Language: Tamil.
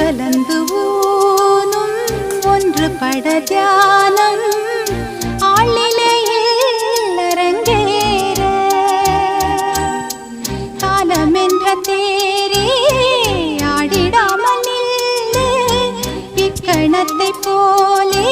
கலந்து ஊனும் ஒன்று பட தியானம் ஆளிலையில் அரங்கேற காலம் என்ற தேரே ஆடிடாமல் நில்லு இக்கணத்தை போலே